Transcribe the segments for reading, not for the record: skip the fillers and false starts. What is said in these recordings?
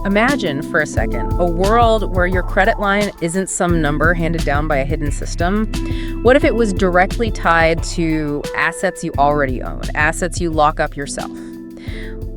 Imagine for a second a world where your credit line isn't some number handed down by a hidden system. What if it was directly tied to assets you already own, assets you lock up yourself?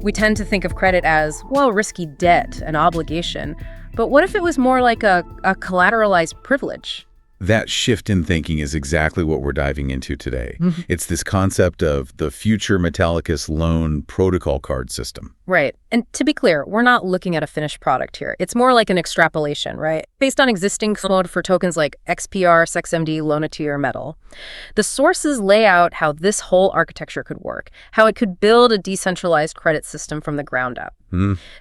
We tend to think of credit as, well, risky debt, an obligation. But what if it was more like a collateralized privilege? That shift in thinking is exactly what we're diving into today. It's this concept of the future Metallicus loan protocol card system. Right. And to be clear, we're not looking at a finished product here. It's more like an extrapolation, right? Based on existing code for tokens like XPR, SXMD, Lonity, or Metal. The sources lay out how this whole architecture could work, how it could build a decentralized credit system from the ground up.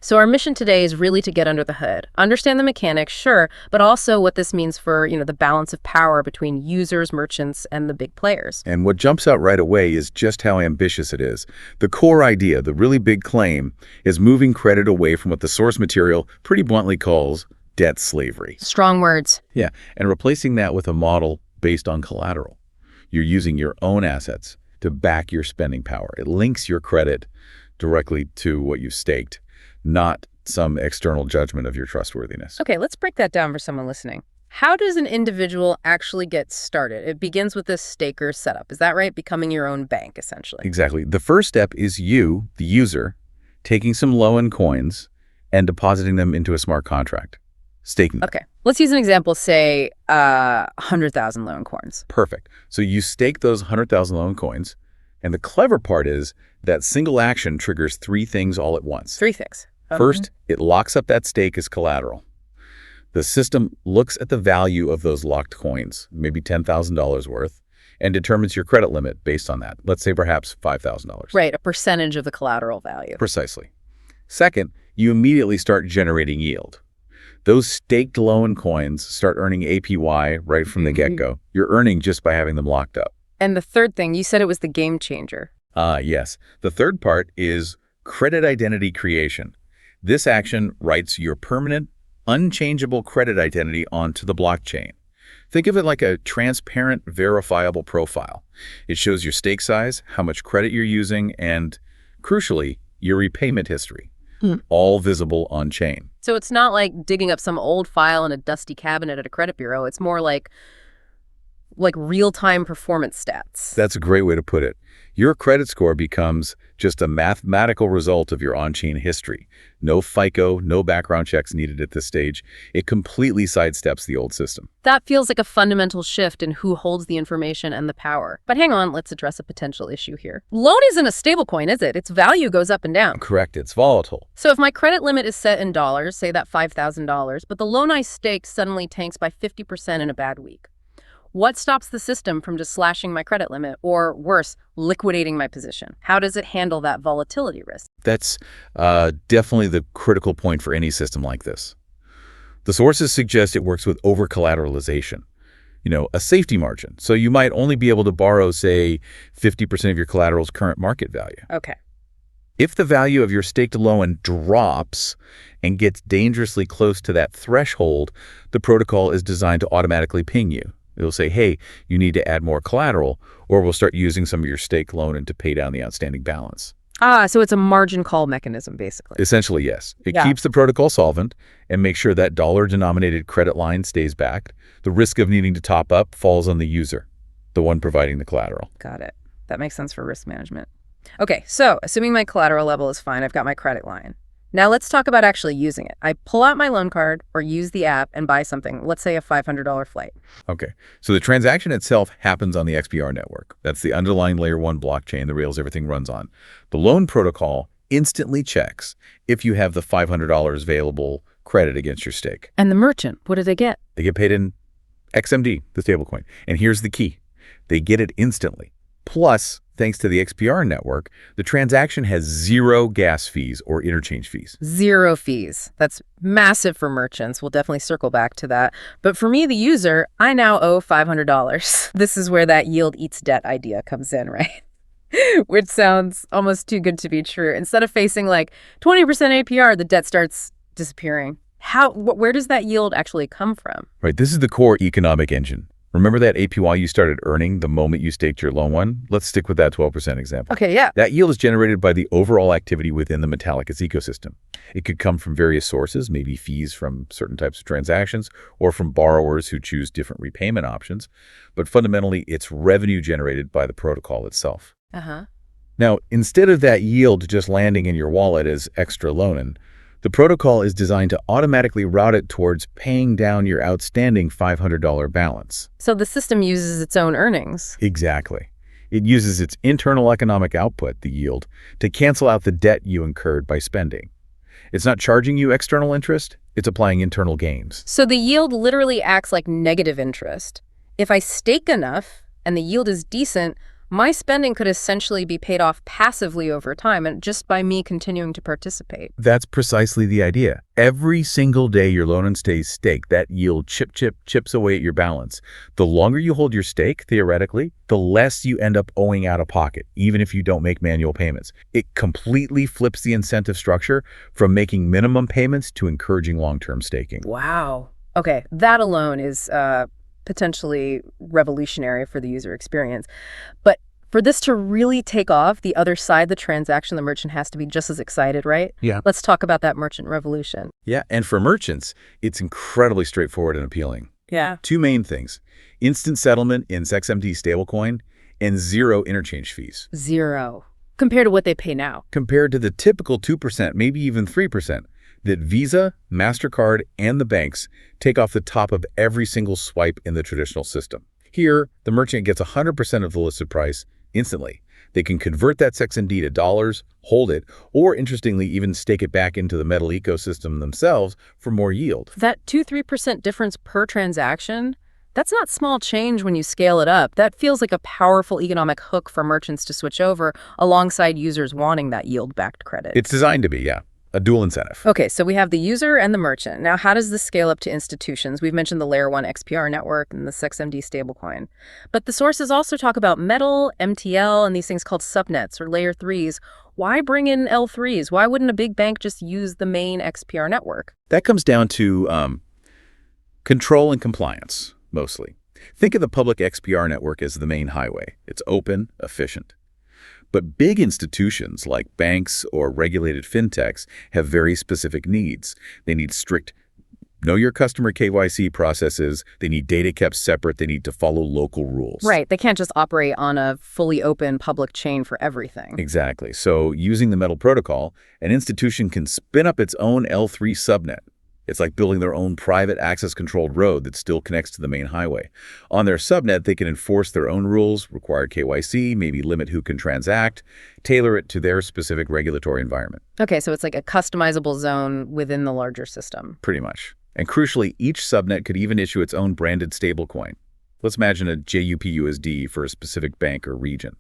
So our mission today is really to get under the hood, understand the mechanics, sure, but also what this means for, the balance of power between users, merchants, and the big players. And what jumps out right away is just how ambitious it is. The core idea, the really big claim, is moving credit away from what the source material pretty bluntly calls debt slavery. Strong words. Yeah, and replacing that with a model based on collateral. You're using your own assets to back your spending power. It links your credit directly to what you've staked, not some external judgment of your trustworthiness. Okay, let's break that down for someone listening. How does an individual actually get started? It begins with this staker setup. Is that right? Becoming your own bank, essentially. Exactly. The first step is you, the user, taking some low-end coins and depositing them into a smart contract, staking them. Okay, let's use an example, say 100,000 loan coins. Perfect. So you stake those 100,000 loan coins, and the clever part is that single action triggers three things all at once. Three things. First, it locks up that stake as collateral. The system looks at the value of those locked coins, maybe $10,000 worth, and determines your credit limit based on that. Let's say perhaps $5,000. Right, a percentage of the collateral value. Precisely. Second, you immediately start generating yield. Those staked loan coins start earning APY right from the get-go. You're earning just by having them locked up. And the third thing, you said it was the game changer. Yes. The third part is credit identity creation. This action writes your permanent, unchangeable credit identity onto the blockchain. Think of it like a transparent, verifiable profile. It shows your stake size, how much credit you're using, and, crucially, your repayment history, all visible on-chain. So it's not like digging up some old file in a dusty cabinet at a credit bureau. It's more like real-time performance stats. That's a great way to put it. Your credit score becomes just a mathematical result of your on-chain history. No FICO, no background checks needed at this stage. It completely sidesteps the old system. That feels like a fundamental shift in who holds the information and the power. But hang on, let's address a potential issue here. Loan isn't a stablecoin, is it? Its value goes up and down. Correct, it's volatile. So if my credit limit is set in dollars, say that $5,000, but the loan I staked suddenly tanks by 50% in a bad week, what stops the system from just slashing my credit limit or, worse, liquidating my position? How does it handle that volatility risk? That's definitely the critical point for any system like this. The sources suggest it works with over-collateralization, a safety margin. So you might only be able to borrow, say, 50% of your collateral's current market value. Okay. If the value of your staked loan drops and gets dangerously close to that threshold, the protocol is designed to automatically ping you. It'll say, hey, you need to add more collateral, or we'll start using some of your stake loan and to pay down the outstanding balance. So it's a margin call mechanism, basically. Essentially, yes. It keeps the protocol solvent and makes sure that dollar-denominated credit line stays backed. The risk of needing to top up falls on the user, the one providing the collateral. Got it. That makes sense for risk management. Okay, so assuming my collateral level is fine, I've got my credit line. Now let's talk about actually using it. I pull out my loan card or use the app and buy something, let's say a $500 flight. Okay, so the transaction itself happens on the XPR network. That's the underlying layer 1 blockchain, the rails everything runs on. The loan protocol instantly checks if you have the $500 available credit against your stake. And the merchant, what do they get? They get paid in XMD, the stablecoin. And here's the key. They get it instantly. Plus, thanks to the XPR network, the transaction has zero gas fees or interchange fees. Zero fees. That's massive for merchants. We'll definitely circle back to that. But for me, the user, I now owe $500. This is where that yield eats debt idea comes in, right? Which sounds almost too good to be true. Instead of facing like 20% APR, the debt starts disappearing. Where does that yield actually come from? Right. This is the core economic engine. Remember that APY you started earning the moment you staked your loan one? Let's stick with that 12% example. Okay, yeah. That yield is generated by the overall activity within the Metallicus ecosystem. It could come from various sources, maybe fees from certain types of transactions, or from borrowers who choose different repayment options. But fundamentally, it's revenue generated by the protocol itself. Uh-huh. Now, instead of that yield just landing in your wallet as extra loanin', the protocol is designed to automatically route it towards paying down your outstanding $500 balance. So the system uses its own earnings. Exactly. It uses its internal economic output, the yield, to cancel out the debt you incurred by spending. It's not charging you external interest, it's applying internal gains. So the yield literally acts like negative interest. If I stake enough and the yield is decent, my spending could essentially be paid off passively over time and just by me continuing to participate. That's precisely the idea. Every single day your loan stays staked, that yield chips away at your balance. The longer you hold your stake, theoretically, the less you end up owing out of pocket, even if you don't make manual payments. It completely flips the incentive structure from making minimum payments to encouraging long-term staking. Wow. Okay, that alone is potentially revolutionary for the user experience. But for this to really take off, the other side, the transaction, the merchant has to be just as excited, right? Yeah. Let's talk about that merchant revolution. Yeah, and for merchants, it's incredibly straightforward and appealing. Yeah. Two main things: instant settlement in XMD stablecoin and zero interchange fees. Zero. Compared to what they pay now. Compared to the typical 2%, maybe even 3%, that Visa, MasterCard, and the banks take off the top of every single swipe in the traditional system. Here, the merchant gets 100% of the listed price instantly. They can convert that XMD to dollars, hold it, or interestingly, even stake it back into the Metal ecosystem themselves for more yield. That 2-3% difference per transaction, that's not small change when you scale it up. That feels like a powerful economic hook for merchants to switch over alongside users wanting that yield-backed credit. It's designed to be, yeah. A dual incentive. Okay, so we have the user and the merchant. Now, how does this scale up to institutions? We've mentioned the Layer 1 XPR network and the XMD stablecoin. But the sources also talk about Metal, MTL, and these things called subnets or Layer 3s. Why bring in L3s? Why wouldn't a big bank just use the main XPR network? That comes down to control and compliance, mostly. Think of the public XPR network as the main highway. It's open, efficient. But big institutions like banks or regulated fintechs have very specific needs. They need strict know your customer KYC processes. They need data kept separate. They need to follow local rules. Right. They can't just operate on a fully open public chain for everything. Exactly. So using the Metal protocol, an institution can spin up its own L3 subnet. It's like building their own private access-controlled road that still connects to the main highway. On their subnet, they can enforce their own rules, require KYC, maybe limit who can transact, tailor it to their specific regulatory environment. Okay, so it's like a customizable zone within the larger system. Pretty much. And crucially, each subnet could even issue its own branded stablecoin. Let's imagine a JUPUSD for a specific bank or region.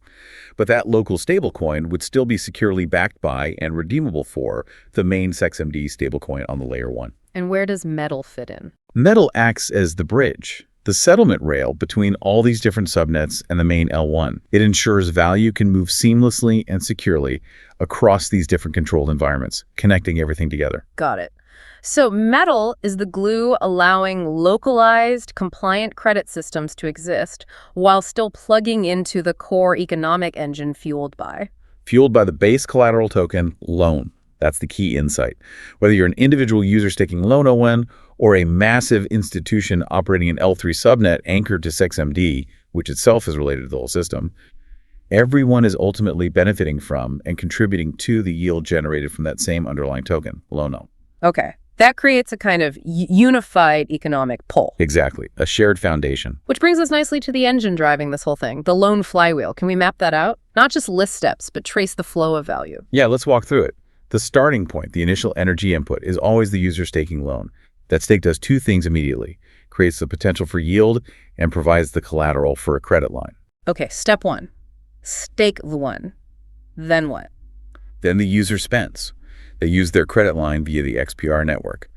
But that local stablecoin would still be securely backed by and redeemable for the main XMD stablecoin on the Layer 1. And where does Metal fit in? Metal acts as the bridge, the settlement rail between all these different subnets and the main L1. It ensures value can move seamlessly and securely across these different controlled environments, connecting everything together. Got it. So Metal is the glue allowing localized, compliant credit systems to exist while still plugging into the core economic engine fueled by the base collateral token, loan. That's the key insight. Whether you're an individual user staking Loan or a massive institution operating an L3 subnet anchored to XMD, which itself is related to the whole system, everyone is ultimately benefiting from and contributing to the yield generated from that same underlying token, Loan. Okay. That creates a kind of unified economic pull. Exactly. A shared foundation. Which brings us nicely to the engine driving this whole thing, the loan flywheel. Can we map that out? Not just list steps, but trace the flow of value. Yeah, let's walk through it. The starting point, the initial energy input, is always the user staking loan. That stake does two things immediately: creates the potential for yield and provides the collateral for a credit line. Okay, step one. Stake the one. Then what? Then the user spends. They use their credit line via the XPR network.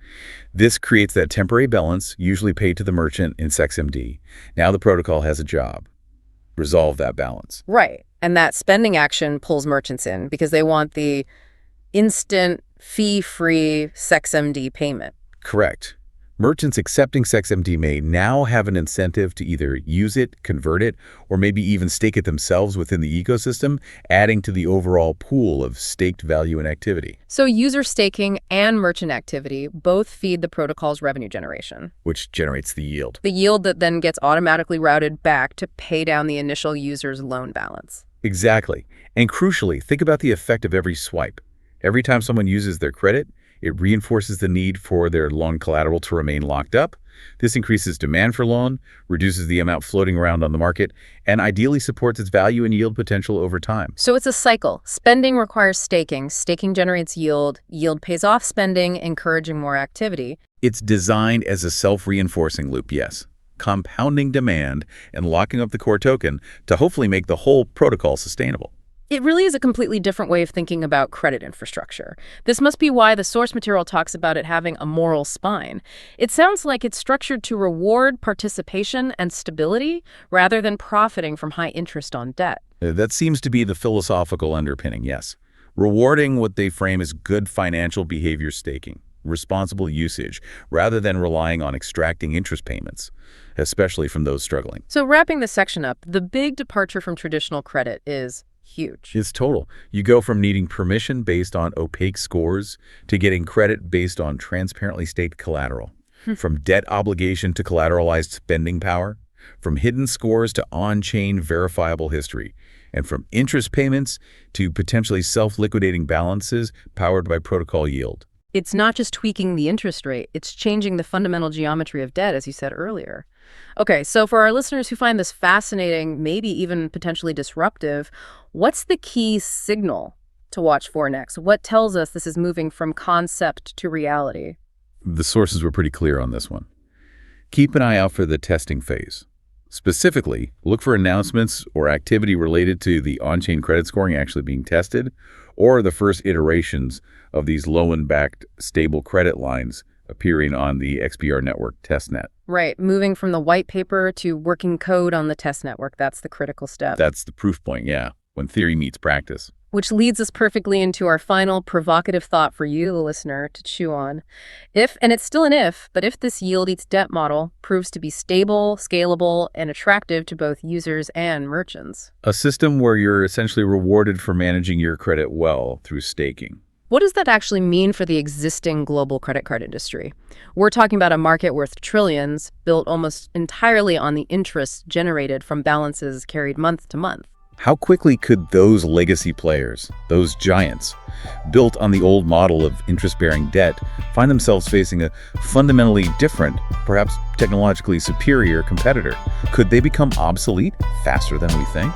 This creates that temporary balance, usually paid to the merchant in XMD. Now the protocol has a job: resolve that balance. Right. And that spending action pulls merchants in because they want the instant, fee-free XMD payment. Correct. Merchants accepting SexMD may now have an incentive to either use it, convert it, or maybe even stake it themselves within the ecosystem, adding to the overall pool of staked value and activity. So user staking and merchant activity both feed the protocol's revenue generation, Which generates the yield. the yield that then gets automatically routed back to pay down the initial user's loan balance. Exactly. And crucially, think about the effect of every swipe. Every time someone uses their credit, it reinforces the need for their loan collateral to remain locked up. This increases demand for loan, reduces the amount floating around on the market, and ideally supports its value and yield potential over time. So it's a cycle. Spending requires staking. Staking generates yield. Yield pays off spending, encouraging more activity. It's designed as a self-reinforcing loop, yes, compounding demand and locking up the core token to hopefully make the whole protocol sustainable. It really is a completely different way of thinking about credit infrastructure. This must be why the source material talks about it having a moral spine. It sounds like it's structured to reward participation and stability rather than profiting from high interest on debt. That seems to be the philosophical underpinning, yes. Rewarding what they frame as good financial behavior staking, responsible usage, rather than relying on extracting interest payments, especially from those struggling. So wrapping this section up, the big departure from traditional credit is huge. It's total. You go from needing permission based on opaque scores to getting credit based on transparently staked collateral. From debt obligation to collateralized spending power. From hidden scores to on-chain verifiable history. And from interest payments to potentially self-liquidating balances powered by protocol yield. It's not just tweaking the interest rate, it's changing the fundamental geometry of debt, as you said earlier. Okay, so for our listeners who find this fascinating, maybe even potentially disruptive, what's the key signal to watch for next? What tells us this is moving from concept to reality? The sources were pretty clear on this one. Keep an eye out for the testing phase. Specifically, look for announcements or activity related to the on-chain credit scoring actually being tested, or the first iterations of these loan-backed stable credit lines appearing on the XPR Network testnet. Right, moving from the white paper to working code on the test network, that's the critical step. That's the proof point, yeah, when theory meets practice. Which leads us perfectly into our final provocative thought for you, the listener, to chew on. If, and it's still an if, but if this yield-eats-debt model proves to be stable, scalable, and attractive to both users and merchants. A system where you're essentially rewarded for managing your credit well through staking. What does that actually mean for the existing global credit card industry? We're talking about a market worth trillions, built almost entirely on the interest generated from balances carried month to month. How quickly could those legacy players, those giants, built on the old model of interest-bearing debt, find themselves facing a fundamentally different, perhaps technologically superior competitor? Could they become obsolete faster than we think?